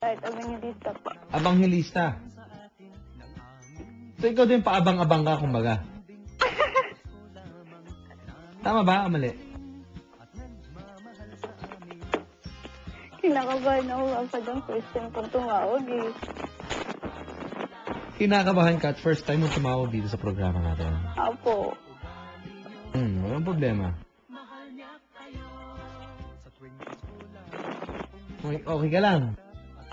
Kahit Evangelista po. Abanghilista. So, ikaw din paabang-abang ka, kumbaga. Tama ba o mali? Kinakabahan ako kapag ang first time kong tumawag eh. Kinakabahan ka at first time mo tumawag dito sa programa natin. Apo. Walang problema. Okay ka lang.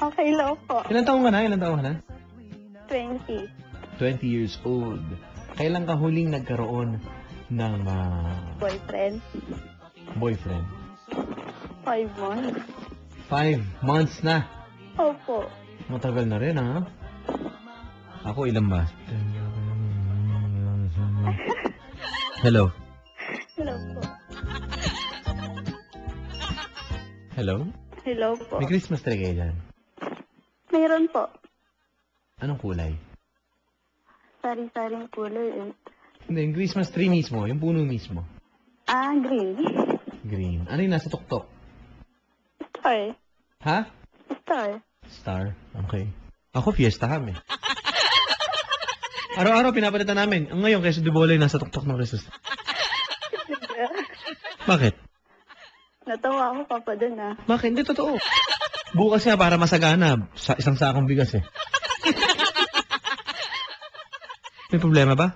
Okay lang po. Ilan taong ka na? Ilan taong ka na? 20. 20 years old. Kailan ka huling nagkaroon ng Boyfriend. boyfriend? 5 months. 5 months na. Opo. Matagal na rin, ha? Ako, ilan ba? Hello? Hello po. Hello? Hello po. May Christmas tree kayo dyan? Mayroon po. Anong kulay? Sari-saring kulay eh. Hindi, yung Christmas tree mismo, yung puno mismo. Green. Green. Ano yung nasa tuktok? Star. Ha? Star. Star. Okay. Ako, fiesta kami. Araw-araw pinapalitan namin. Ang ngayon, queso de bola yung nasa tuktok ng Christmas. Bakit? Natawa ako papa dun ah. Bakit? Hindi, totoo. Bukas nga para masagana. Sa isang sakong bigas eh. May problema ba?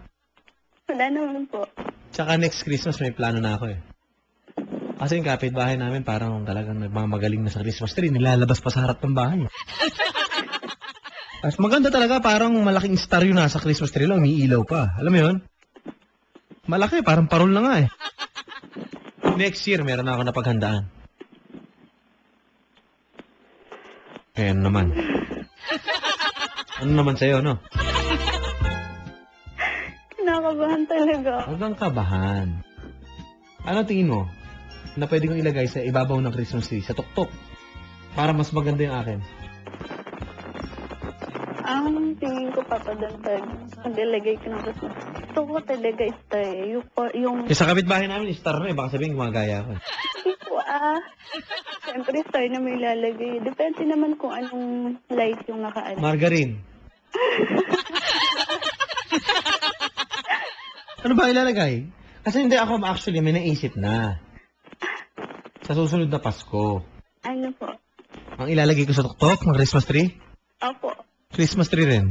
Wala naman po. Tsaka next Christmas may plano na ako eh. Kasi yung kapitbahay namin parang talagang nagmamagaling na sa Christmas tree. Nilalabas pa sa harap ng bahay. As maganda talaga, parang malaking star yun nasa Christmas tree lang. Umiilaw pa. Alam mo yun? Malaki, parang parol na nga eh. Next year, meron na ako napaghandaan. Eh, ano naman? Ano naman sa'yo, no? Kinakabahan talaga. Huwag kang kabahan. Ano tingin mo? Na pwede kong ilagay sa ibabaw ng Christmas tree, sa tuktok. Para mas maganda yung akin. Ang tingin ko papa dun pag ilagay ko ng Christmas. Gusto ko talaga star eh. Yung Eh, sa kapitbahay namin, star na eh. Baka sabihin, gumagaya ako eh. hindi ko siyempre star na may lalagay. Depende naman kung anong light yung nakaano. Margarine. Ano ba ilalagay? Kasi hindi ako actually may naisip na. Sa susunod na Pasko. Ano po? Ang ilalagay ko sa tuktok ng Christmas tree? Opo. Christmas tree rin.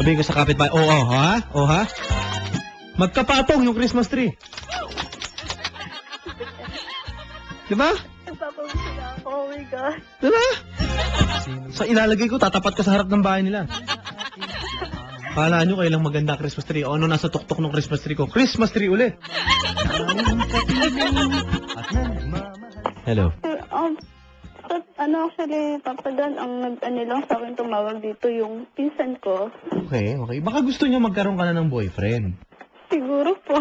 Sabihin ko sa kapitbahay, ha? Ha? Magkapatong yung Christmas tree. Diba? Nagpapabusila ako. Oh my God. Diba? Sa ilalagay ko, tatapat ka sa harap ng bahay nila. Kala nyo kailang maganda Christmas tree. O ano nasa tuktok ng Christmas tree ko? Christmas tree ulit. Hello. Actually, Papa Dan, ang nag-ano lang sa akin tumawag dito yung pinsan ko. Okay. Baka gusto nyo magkaroon ka na ng boyfriend. Siguro po.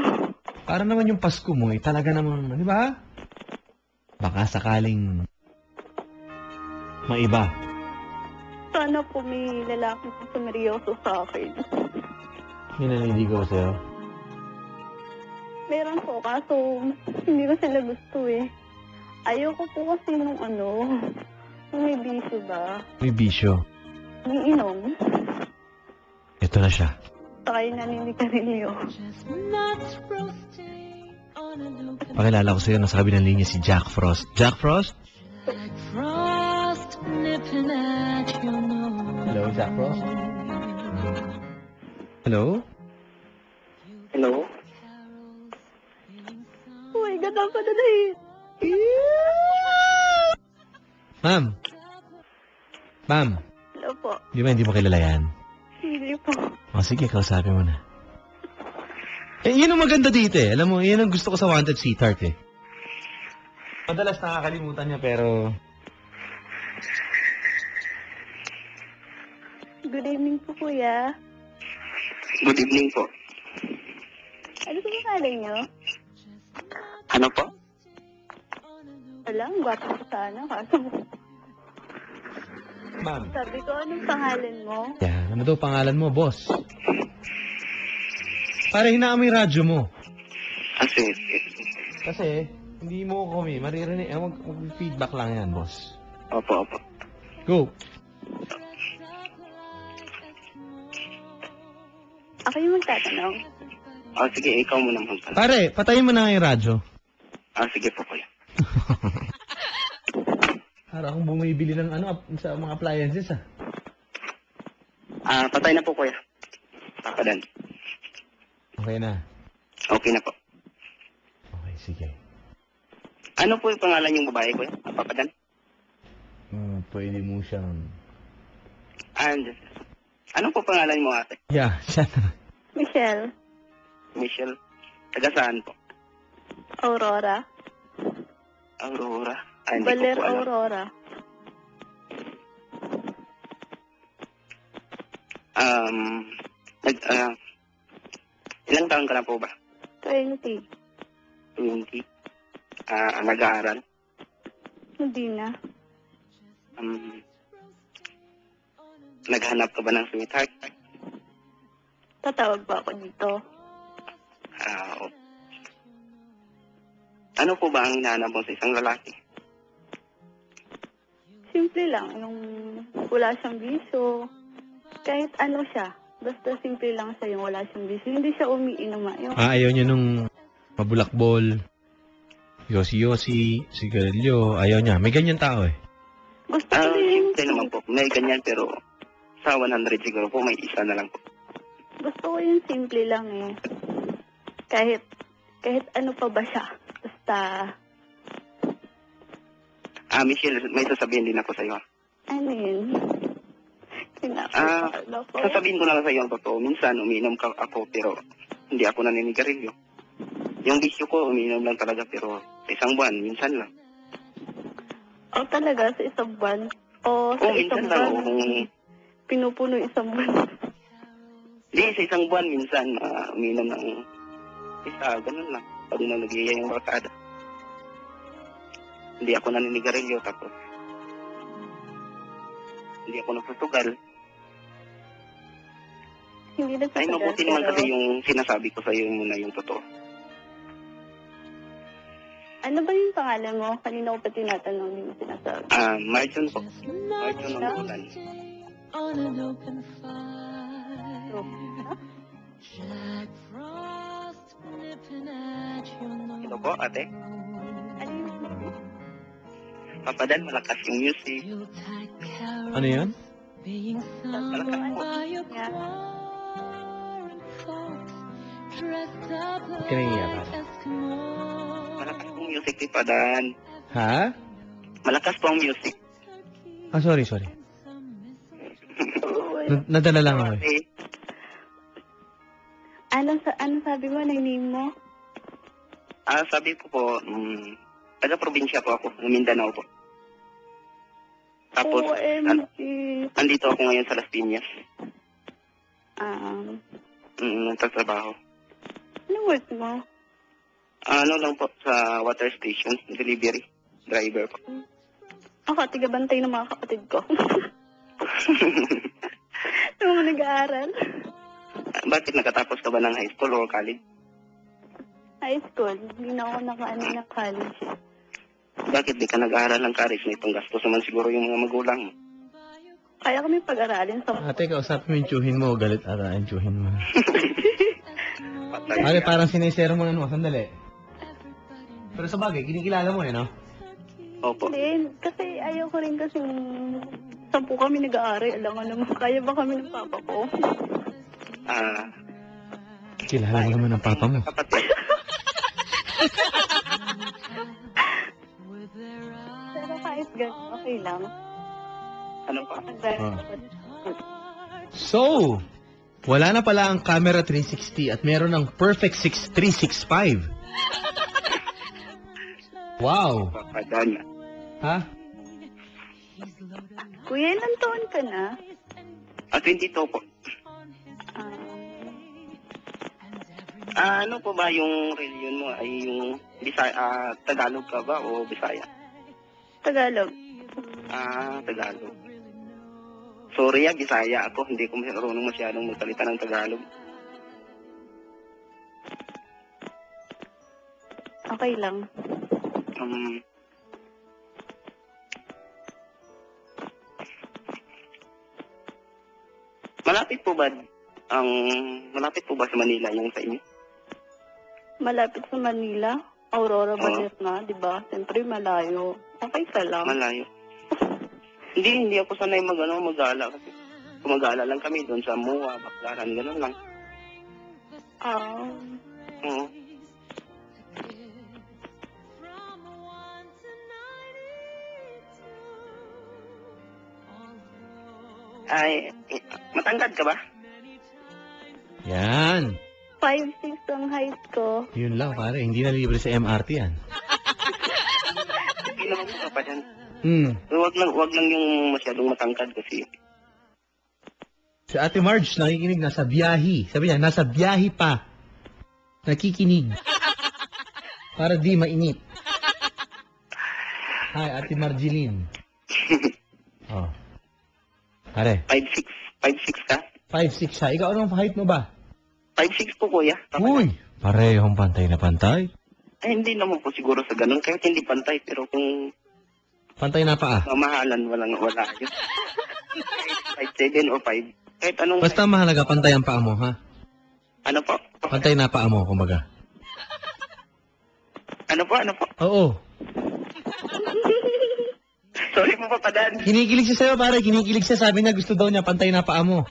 Para naman yung Pasko mo, talaga naman, di ba? Baka sakaling maiba. Sana po may lalaki po sumeryoso sa akin. Yun ang naniligaw sa'yo. Meron po, kaso hindi ko sila gusto eh. Ayoko po kasi nung may bisyo ba? May bisyo. Iinom. Ito na siya. Saka yung naninigarilyo. Pakilala ko sa'yo, nasa kabilang linya si Jack Frost. Jack Frost? Hello, Jack Frost? Hello? Hello? Oh my God, ang pananahit. Ma'am, Hello po. di ba hindi mo kilala yan? Hindi po. O sige, kausapin mo na. Eh, yun ang maganda dito eh. Alam mo, yun ang gusto ko sa Wanted Sweetheart eh. Madalas nakakalimutan niya pero... Good evening po, kuya. Good evening po. Ano po pangalan niyo? Ano po? Wala, ang gwapo ko sana. Kaso, Ma'am. sabi ko, anong pangalan mo? Yan, ano daw pangalan mo, boss? Para hinaan mo yung radyo mo. Kasi, Kasi, Hindi mo kami maririnig. Mag-feedback lang yan, boss. Opo, opo. Go! Ako yung magtatanong. Sige, ikaw muna magtanong. Pare, patayin mo na nga yung radyo. Sige po, kuya. Para akong bumibili ng sa mga appliances, ah. Patay na po, kuya. Papadan. Okay na. Okay na po. Okay, sige. Ano po yung pangalan yung babae, kuya? Papadan? Pwede mo siyang... Ano po pangalan mo, ate? Yeah, siya na. Michelle. Michelle. Taga saan po? Aurora. Aurora. Hindi Baler ko po alam. Aurora. Ilang taon ka na po ba? 20. 20. Nag-aaral? Hindi na. Naghanap ka ba ng sweetheart? Tatawag ba ako dito? Oo. Ano po ba ang hinahanap mo sa isang lalaki? Simple lang. Yung wala siyang bisyo. Kahit ano siya. Basta simple lang siya yung wala siyang bisyo. Hindi siya umiinom. Yung Ayaw niya nung mabulakbol, yosi-yosi, sigarilyo. Ayaw niya. May ganyan tao eh. gusto ko din Simple naman po. May ganyan pero sa 100 siguro po may isa na lang po. Gusto ko yung simple lang eh. Kahit ano pa ba siya. Basta, Michelle, may sasabihin din ako sa iyo. ano yun? Kinakasala ko. Sasabihin ko na lang sa iyo ang totoo. Minsan umiinom ako pero hindi ako naninigarilyo. Yung bisyo ko umiinom lang talaga pero sa isang buwan, minsan lang. O talaga, sa isang buwan? O sa isang Minsan lang. buwan? Pinupuno isang buwan. Hindi, sa isang buwan minsan umiinom ng isa, ganun lang. Pag nag-iiya yung barkada. Hindi ako naninigarilyo tapos hindi ako nagsusugal. Hindi na Ay, mabuti naman kasi yung sinasabi ko sa iyo muna yung totoo. Ano ba yung pangalan mo? Kanina ko pa tinatanong, hindi mo sinasabi. Marjon po. Marjon ng bulan. On an open fire, So, Jack Frost nipping at your nose. Ito po, ate. ano yung Papadan, malakas yung music. Yuletide carols Ano yan? being sung by your choir and folks dressed up Ba't ka naiiyak, like ate? Eskimos. Malakas pong music, Papadan. Ha? Malakas po ang music. Sorry. Nadala lang ako eh. Eh, Ano sabi mo, name mo? sabi ko po, taga-probinsya po ako, ng Mindanao po. Tapos, OMG. andito ako ngayon sa Las Piñas. Nagtatrabaho. Anong work mo? Ano lang po, sa water station, delivery, driver po. Ako, tiga-bantay ng mga kapatid ko. Nung mga nag-aaral. Bakit nakatapos ka ba ng high school or college? High school. Hindi na ako nakaano ng college. Bakit di ka nag-aaral ng college na itong gastos naman siguro yung mga magulang mo? Kaya kami pag-aralin sa... Ate, kausapin mo yung tsuhin mo. Galit ata yung tsuhin mo. Patay Ate, ka. parang sinisero mo ano. Sandali. Pero sa bagay, kinikilala mo eh, no? Opo. Hindi, kasi ayaw ko rin kasi 10 kami nag-aaral. Alam nga naman, kaya ba kami ng papa ko? Kilala mo naman ang papa mo. Kapatid. Pero kahit gano'n, okay lang. Ano pa? So, wala na pala ang camera 360 at meron ng perfect 365. Wow! Papadan. Ha? Kuya, ilang taon ka na? 22 po. Ano po ba yung religion mo? Ay yung Bisaya, Tagalog ka ba o Bisaya? Tagalog. Tagalog. Sorry Bisaya ako. Hindi ko marunong masyadong magsalita ng Tagalog. Okay lang. Malapit po ba sa Manila yung sa inyo? Malapit sa Manila. Aurora Balerna, di ba? Siyempre malayo. Okay ka lang. Malayo. Hindi ako sanay mag-gala kasi gumagala lang kami doon sa MUA, Baclaran, gano'n lang. Oo. Ay, matangkad ka ba? Yan. 5'6" ang height ko. Yun lang, pare. Hindi na libre sa MRT yan. Hindi naman po pa dyan. Wag lang yung masyadong matangkad kasi. Si Ate Marge, nakikinig, nasa biyahe. Sabi niya, nasa biyahe pa. Nakikinig. Para di mainit. Hi, Ate Marjeline. Oh. Pare. 5'6" ka? 5'6" siya. Ikaw, anong height mo ba? 5'6" po, kuya. Uy! Parehong pantay na pantay. Ay, hindi naman po siguro sa ganun. Kahit hindi pantay, pero kung Pantay na paa. mamahalan, wala yun. 5'7" o 5. Kahit anong... Basta mahalaga, pantay ang paa mo, ha? Ano po? Pantay na paa mo, kumbaga. Ano po? Oo. Sorry po, Papadan. Kinikilig siya sa'yo, pare. Kinikilig siya. Sabi niya, gusto daw niya, pantay na paa mo.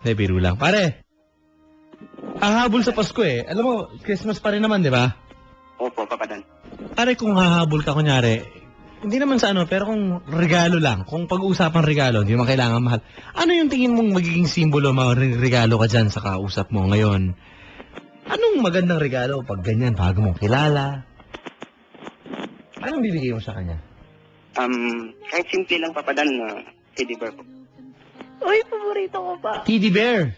Hindi, biro lang. Pare, hahabol sa Pasko eh. Alam mo, Christmas pa rin naman, di ba? Opo, Papadan. Pare, kung hahabol ka, kunyari, hindi naman sa ano, pero kung regalo lang, kung pag-uusapang regalo, hindi mo kailangan mahal. Ano yung tingin mong magiging simbolo, regalo ka dyan sa kausap mo ngayon? Anong magandang regalo pag ganyan, bago mong kilala? Anong bibigay mo sa kanya? Kahit simple lang, Papadan, na teddy bear po. Uy, paborito ko pa. Teddy bear.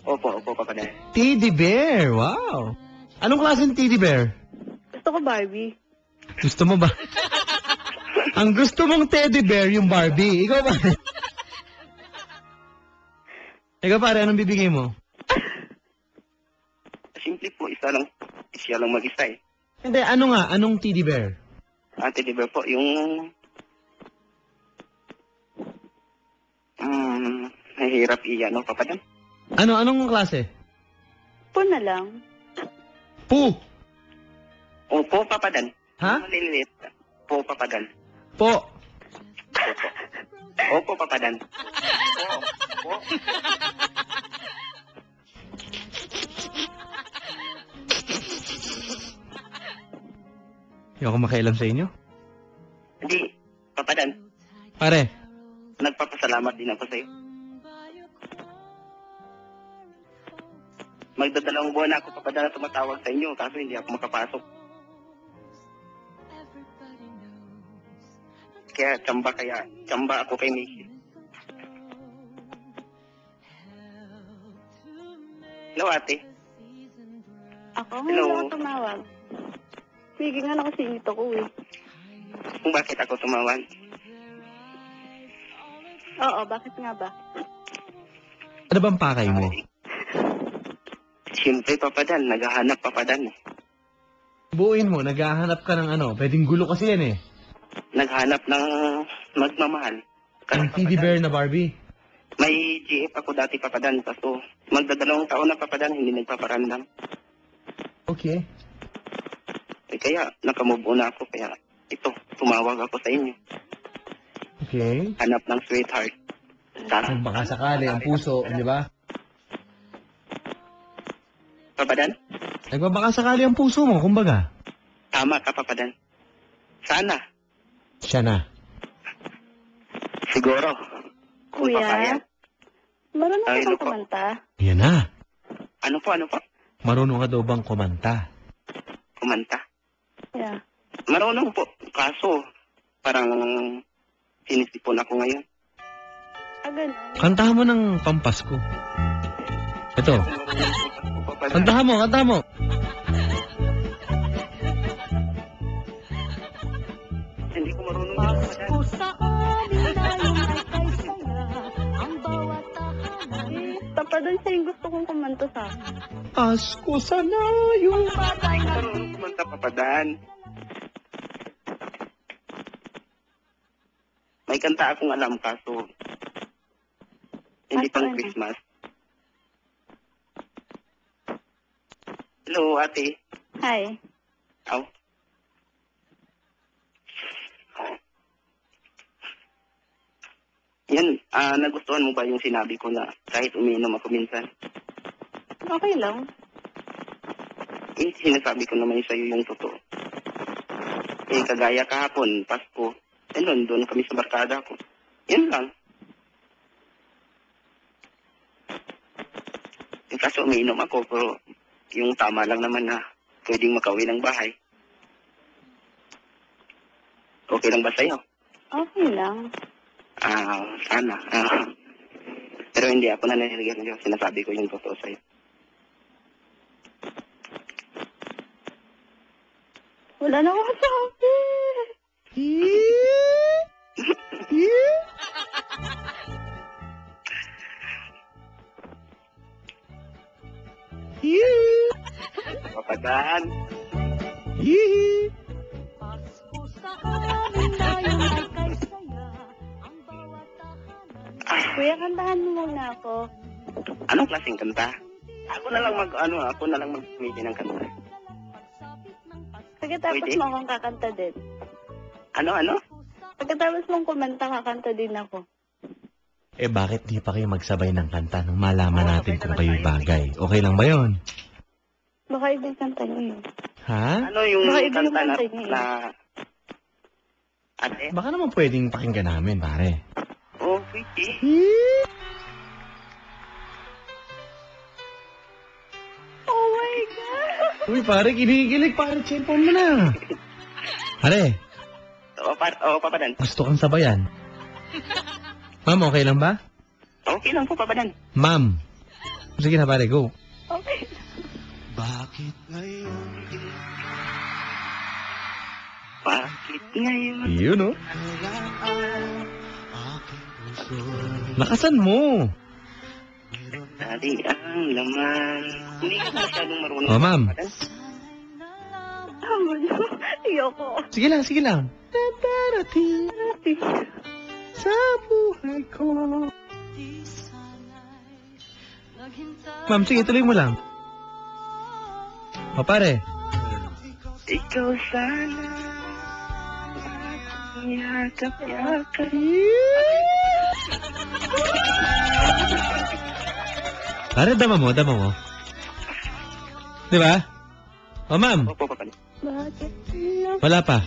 Opo, Papadan. Teddy bear, wow. Anong klaseng teddy bear? Gusto ko Barbie. Gusto mo ba? Ang gusto mong teddy bear yung Barbie. Ikaw ba? Ikaw pare, anong bibigay mo? Simple po, isa lang. Siya lang mag-isa eh. Hindi, ano nga? Anong teddy bear? Teddy bear po, yung... nahihirap iyan, no, Papadan? Anong klase? Po na lang. Po. Opo, Papadan. Ha? Maliliit. Po, Papadan. Po. Opo, Papadan. Po. Hindi ako makialam sa inyo. Hindi, Papadan. Pare, Nagpapasalamat din ako sa'yo. Magdadalawang buwan na ako, Papadan, na tumatawag sa inyo, kaso hindi ako makapasok. Kaya tsamba ako kay Mickey. Hello, ate. Ako Hello. ngayon ako tumawag. Sige nga nakasingit ako eh. Kung bakit ako tumawag? Oo, bakit nga ba? ano bang pakay mo? Siyempre, Papadan, naghahanap, Papadan. Buuin mo, naghahanap ka ng ano. Pwedeng gulo kasi yan eh. Naghanap ng magmamahal. Ang teddy bear na Barbie. May GF ako dati, Papadan, kaso magdadalawang taon na, Papadan, hindi nagpaparamdam. Okay. Kaya nakamove on na ako, kaya ito, tumawag ako sa inyo. Okay. Hanap ng sweetheart. Kung baka sakali, ang puso, di ba? Papadan? Nagbabaka sakali ang puso mo, kumbaga. Tama ka, Papadan. Sana. Siya na. Siguro. Kung Kuya? papayag. Marunong Ay, ka ano bang po? kumanta? Yan na. Ano po? Marunong ka daw bang kumanta? Kumanta. Yeah. Marunong po. Kaso, parang sinisipon ako ngayon. Ganun. Kantahan mo ng Pampasko. Ito. Papadan. Kantahan mo, kantahan mo. Hindi ko marunong yun, Papadan. Sa amin tayo ay kay saya ang bawat tahanan. Tapat doon siya yung gusto kong kumanta sa akin. Asko sana yung... Marunong kumanta, Papadan. May kanta akong alam kaso hindi Kaso pang ano? Christmas. Hello, ate. Hi. Aw. Yan, nagustuhan mo ba yung sinabi ko na kahit umiinom ako minsan? Okay lang. Eh, sinasabi ko naman sa'yo yung totoo. Eh, kagaya kahapon, Pasko, eh, doon kami sa barkada ko. Yan lang. Eh, kaso umiinom ako, pero yung tama lang naman na pwedeng makauwi ng bahay. Okay lang ba sa'yo? Okay lang. Sana. Pero hindi ako naninigarilyo. Sinasabi ko yung totoo sa'yo. Wala na akong sabi. Papadan. Pasko sa amin tayo ay kay saya. Ang bawat tahanan. Kuya, kantahan mo muna ako. Anong klaseng kanta? Ako na lang mag-pili ng kanta. Pagkatapos Pwede? mo akong kakanta din. Ano? Pagkatapos mong kumanta, kakanta din ako. Eh bakit di pa kayo magsabay ng kanta nung malaman natin kung kayo'y bagay? Okay lang ba yon? Baka ibig kanta niyo yun. Ha? Ano yung Baka iba yung kanta na... kanta niya eh. na... Ate? Baka naman pwedeng pakinggan namin, pare. Oh, pwede. Oh my God! Uy, pare, kinikilig. Pare, cellphone mo na. Pare, Papadan. gusto kang sabayan. Ma'am, okay lang ba? Okay lang po, Papadan. Ma'am. Sige na, pare, go. Okay. Bakit ngayon Yun, no? Lakasan mo. Dali ang laman. Hindi ka masyadong marunong. Oh, ma'am. Papadan. Tama na. Ayoko. Sige lang. Tatarating sa buhay ko. Di sana'y naghintay. Ma'am, sige, tuloy mo lang. O, pare. Ikaw sana yakap-yakap. Pare, dama mo. Di ba? O, ma'am, Opo, Papadan. Bakit? wala pa.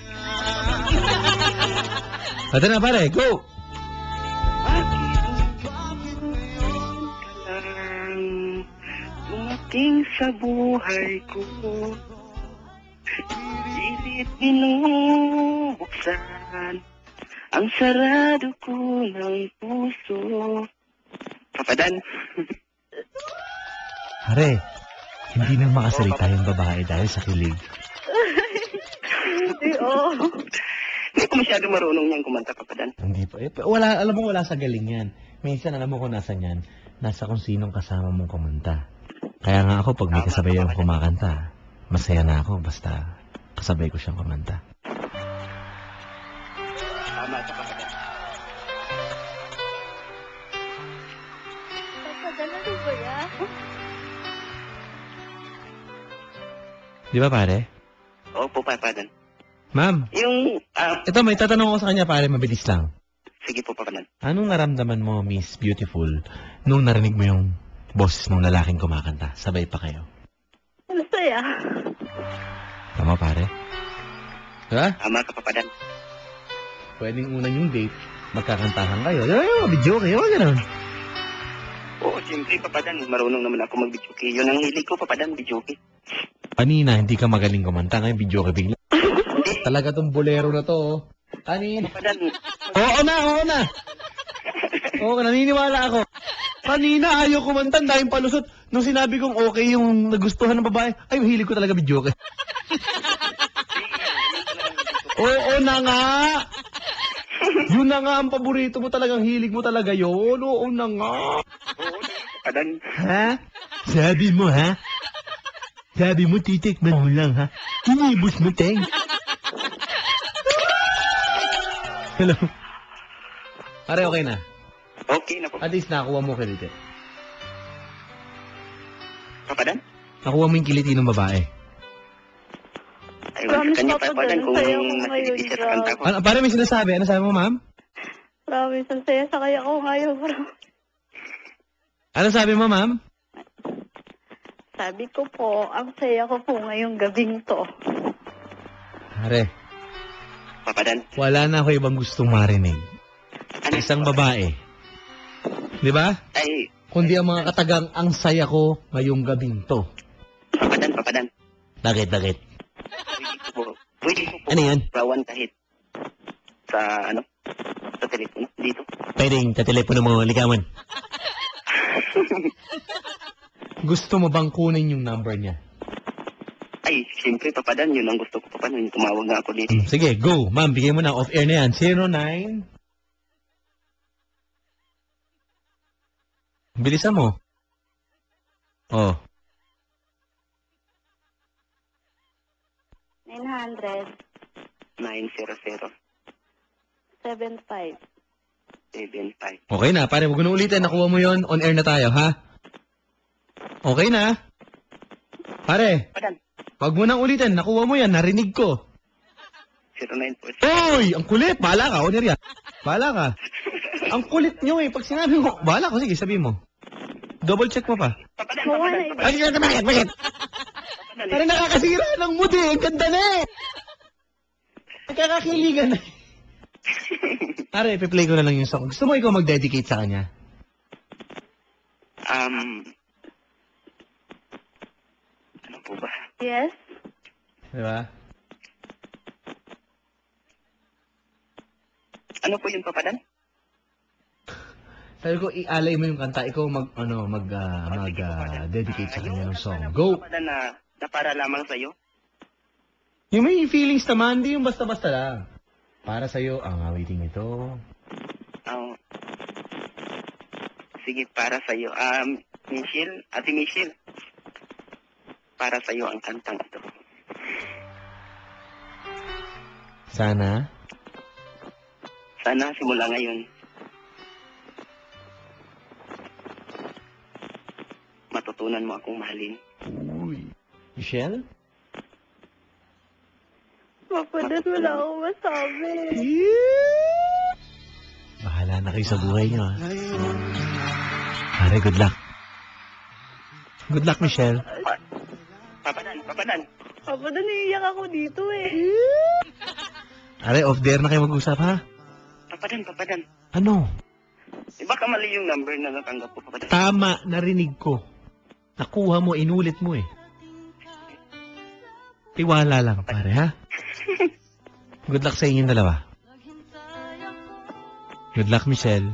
Ito na, pare, go! Lang dumating sa buhay ko. Pilit binubuksan ang sarado ko ng puso. Papadan. Pare, hindi na makasalita yung babae dahil sa kilig. Hindi, oh. Hindi ko masyado marunong niyang kumanta, Papadan. Hindi pa. Wala, alam mo, wala sa galing yan. Minsan, alam mo kung nasan yan. Nasa kung sinong kasama mong kumanta. Kaya nga ako, pag may kasabay yung kumakanta, masaya na ako basta kasabay ko siyang kumanta. Tama sa Papadan. Papadala ko ba yan? Di ba, pare? Opo, Papadan. Ma'am, Yung, ito, may tatanong ko sa kanya, pare, mabilis lang. sige po, Papadan. Anong naramdaman mo, Miss Beautiful, nung narinig mo yung boses ng lalaking kumakanta? Sabay pa kayo. Masaya. Tama, pare? Diba? Tama ka, Papadan. Pwedeng unang yung date, magkakantahan kayo. Diba, video kayo, gano'n. Oo, siyempre, Papadan. Marunong naman ako mag-videoke. Yun ang hilig ko, Papadan, videoke. Kanina, hindi ka magaling kumanta, ngayon video ka bigla. Talaga tong bolero na to, oh. Kanina. Papadan, Oo na. Oo, naniniwala ako. Kanina, ayaw kumanta, dahil palusot. Nung sinabi kong okay yung nagustuhan ng babae, ay, hilig ko talaga video ka. Oo na nga. Yun na nga ang paborito mo talagang hilig mo talaga yun. Oo na nga. oo, Papadan. Ha? Sabi mo, ha? Sabi mo, titikman mo lang, ha? Inibos mo, Teng. Hello? Pare, okay na? Okay na po. At least nakakuha mo kiliti. Papadan? Nakuha mo yung kiliti ng babae. Ay, Promise, sa kanya, Papa Papadan, Dan, kung saya ko masigit ngayon, siya sa kanta ko. Ano, pare, may sinasabi. Ano sabi mo, ma'am? Promise, ang saya sa kaya ko ngayon, bro. Ano sabi mo, ma'am? Sabi ko po, ang saya ko po ngayong gabing to. Pare, Papadan. wala na ako ibang gustong marinig. Ano? Isang babae. Di ba? Ay, Kundi ang mga katagang ang saya ko ngayong gabing to. Papadan. Bakit? Pwede ko po. Ano yan? Rawan kahit sa, sa telepono, dito. Pwedeng sa telepono mo ligawan. Gusto mo bang kunin yung number niya? Ay, siyempre, Papadan, yun ang gusto ko, Papadan. Tumawag nga ako dito. Sige, go. Ma'am, bigay mo na. Off-air na yan. 09. Bilisan mo. Oh. 900, 900 75. 75. Okay na. Pare, huwag mo na ulitin. Nakuha mo yon. On air na tayo, ha? Okay na. Pare, Papadan, wag mo nang ulitin. Nakuha mo yan. Narinig ko. 09 po. Hoy! Ang kulit! Bahala ka, on air yan. Bahala ka. Ang kulit nyo eh. Pag sinabi mo, bahala ko. Sige, sabihin mo. Double check mo pa. Papadan, Mukha Papadan, na iba. Papadan. Ay, bakit? Papadan, Parang nakakasira ng mood eh. Ang ganda na eh. Nagkakakiligan na eh. Pare, ipi-play ko na lang yung song. Gusto mo ikaw mag-dedicate sa kanya? Ano po ba? Yes? Diba? Ano po yung Papadan? Sabi ko, ialay mo yung kanta. Ikaw dedicate sa kanya ng song. Go! Papadan na para lamang sa'yo. Yung may feelings naman, hindi yung basta-basta lang. Para sa'yo, ang awiting ito. Sige, para sa'yo. Michelle, Ate Michelle. Para sa'yo ang kantang ito. Sana. Sana simula ngayon, matutunan mo akong mahalin. Uy. Michelle? Papa Dan, wala akong masabi. Bahala na kayo sa buhay niyo, ha? Pare, good luck. Good luck, Michelle. Papadan. Papa Dan, iiyak ako dito eh. Pare, off there na kayo mag-usap, ha? Papadan. Ano? Baka mali yung number na natanggap ko, Papadan. Tama, narinig ko. Nakuha mo, inulit mo eh. Tiwala lang, pare, ha? Good luck sa inyong dalawa. Good luck, Michelle.